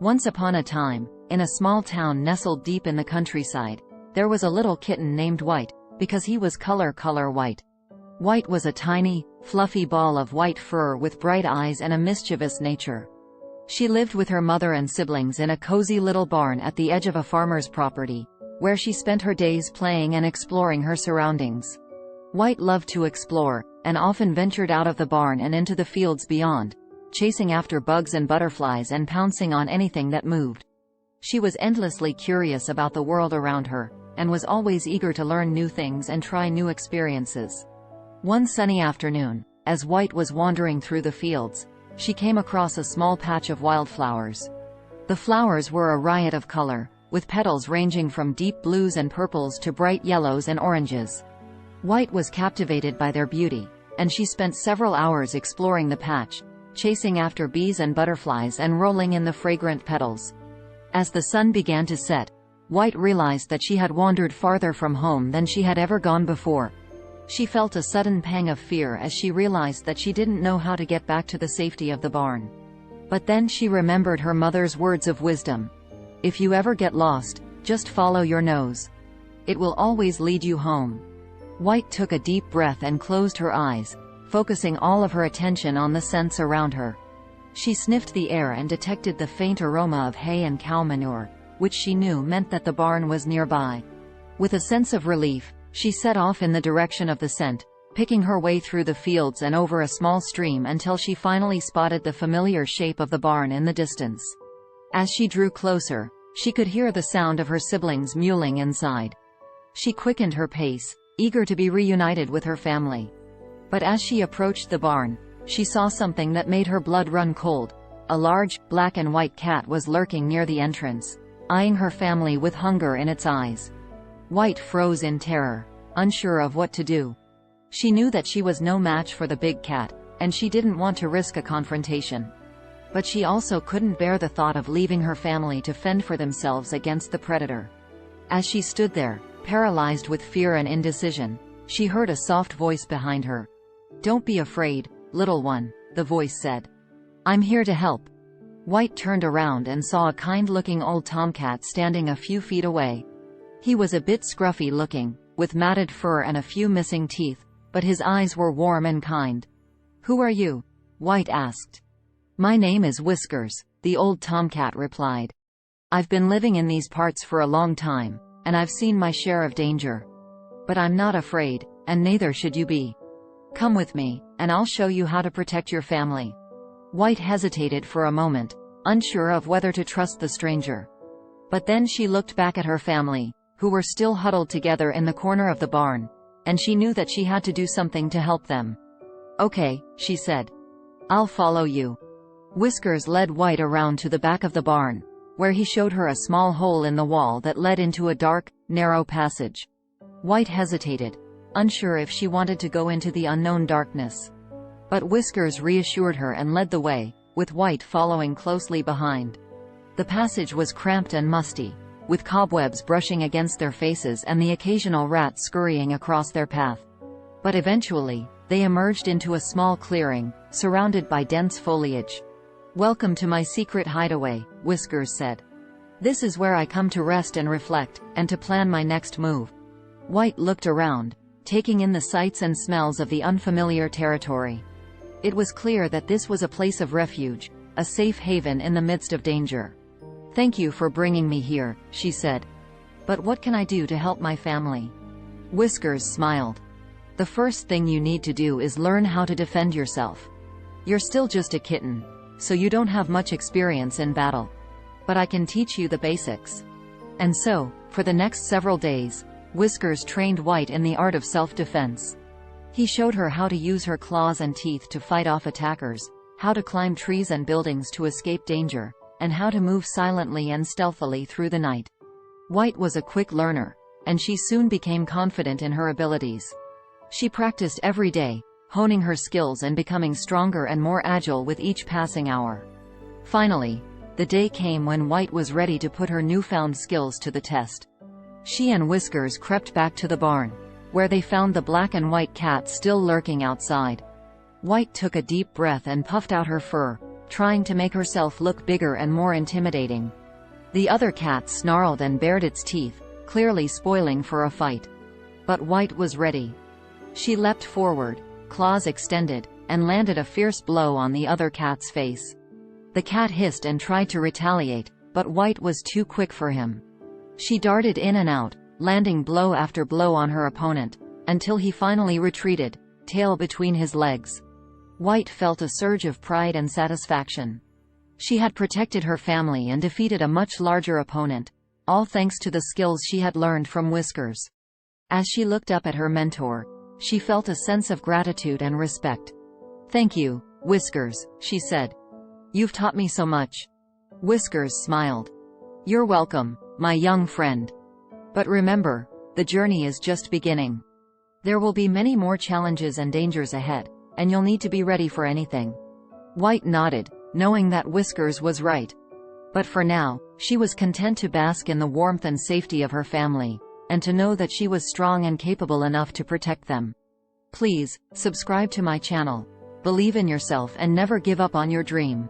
Once upon a time, in a small town nestled deep in the countryside, there was a little kitten named White, because he was color white. White was a tiny, fluffy ball of white fur with bright eyes and a mischievous nature. She lived with her mother and siblings in a cozy little barn at the edge of a farmer's property, where she spent her days playing and exploring her surroundings. White loved to explore, and often ventured out of the barn and into the fields beyond, chasing after bugs and butterflies and pouncing on anything that moved. She was endlessly curious about the world around her, and was always eager to learn new things and try new experiences. One sunny afternoon, as White was wandering through the fields, she came across a small patch of wildflowers. The flowers were a riot of color, with petals ranging from deep blues and purples to bright yellows and oranges. White was captivated by their beauty, and she spent several hours exploring the patch, chasing after bees and butterflies and rolling in the fragrant petals. As the sun began to set, White realized that she had wandered farther from home than she had ever gone before. She felt a sudden pang of fear as she realized that she didn't know how to get back to the safety of the barn. But then she remembered her mother's words of wisdom. If you ever get lost, just follow your nose. It will always lead you home. White took a deep breath and closed her eyes, focusing all of her attention on the scents around her. She sniffed the air and detected the faint aroma of hay and cow manure, which she knew meant that the barn was nearby. With a sense of relief, she set off in the direction of the scent, picking her way through the fields and over a small stream until she finally spotted the familiar shape of the barn in the distance. As she drew closer, she could hear the sound of her siblings mewling inside. She quickened her pace, eager to be reunited with her family. But as she approached the barn, she saw something that made her blood run cold. A large, black and white cat was lurking near the entrance, eyeing her family with hunger in its eyes. White froze in terror, unsure of what to do. She knew that she was no match for the big cat, and she didn't want to risk a confrontation. But she also couldn't bear the thought of leaving her family to fend for themselves against the predator. As she stood there, paralyzed with fear and indecision, she heard a soft voice behind her. "Don't be afraid, little one," the voice said. "I'm here to help." White turned around and saw a kind-looking old tomcat standing a few feet away. He was a bit scruffy looking, with matted fur and a few missing teeth, but his eyes were warm and kind. "Who are you?" White asked. "My name is Whiskers," the old tomcat replied. "I've been living in these parts for a long time, and I've seen my share of danger. But I'm not afraid, and neither should you be. Come with me, and I'll show you how to protect your family." White hesitated for a moment, unsure of whether to trust the stranger. But then she looked back at her family, who were still huddled together in the corner of the barn, and she knew that she had to do something to help them. "Okay," she said. "I'll follow you." Whiskers led White around to the back of the barn, where he showed her a small hole in the wall that led into a dark, narrow passage. White hesitated, unsure if she wanted to go into the unknown darkness. But Whiskers reassured her and led the way, with White following closely behind. The passage was cramped and musty, with cobwebs brushing against their faces and the occasional rat scurrying across their path. But eventually, they emerged into a small clearing, surrounded by dense foliage. "Welcome to my secret hideaway," Whiskers said. "This is where I come to rest and reflect, and to plan my next move." White looked around, taking in the sights and smells of the unfamiliar territory. It was clear that this was a place of refuge, a safe haven in the midst of danger. "Thank you for bringing me here," she said. "But what can I do to help my family?" Whiskers smiled. "The first thing you need to do is learn how to defend yourself. You're still just a kitten, so you don't have much experience in battle. But I can teach you the basics." And so, for the next several days, Whiskers trained White in the art of self-defense. He showed her how to use her claws and teeth to fight off attackers, how to climb trees and buildings to escape danger, and how to move silently and stealthily through the night. White was a quick learner, and she soon became confident in her abilities. She practiced every day, honing her skills and becoming stronger and more agile with each passing hour. Finally, the day came when White was ready to put her newfound skills to the test. She and Whiskers crept back to the barn, where they found the black and white cat still lurking outside. White took a deep breath and puffed out her fur, trying to make herself look bigger and more intimidating. The other cat snarled and bared its teeth, clearly spoiling for a fight. But White was ready. She leapt forward, claws extended, and landed a fierce blow on the other cat's face. The cat hissed and tried to retaliate, but White was too quick for him. She darted in and out, landing blow after blow on her opponent, until he finally retreated, tail between his legs. White felt a surge of pride and satisfaction. She had protected her family and defeated a much larger opponent, all thanks to the skills she had learned from Whiskers. As she looked up at her mentor, she felt a sense of gratitude and respect. "Thank you, Whiskers," she said. "You've taught me so much." Whiskers smiled. "You're welcome, my young friend. But remember, the journey is just beginning. There will be many more challenges and dangers ahead, and you'll need to be ready for anything." White nodded, knowing that Whiskers was right. But for now, she was content to bask in the warmth and safety of her family, and to know that she was strong and capable enough to protect them. Please, subscribe to my channel. Believe in yourself and never give up on your dream.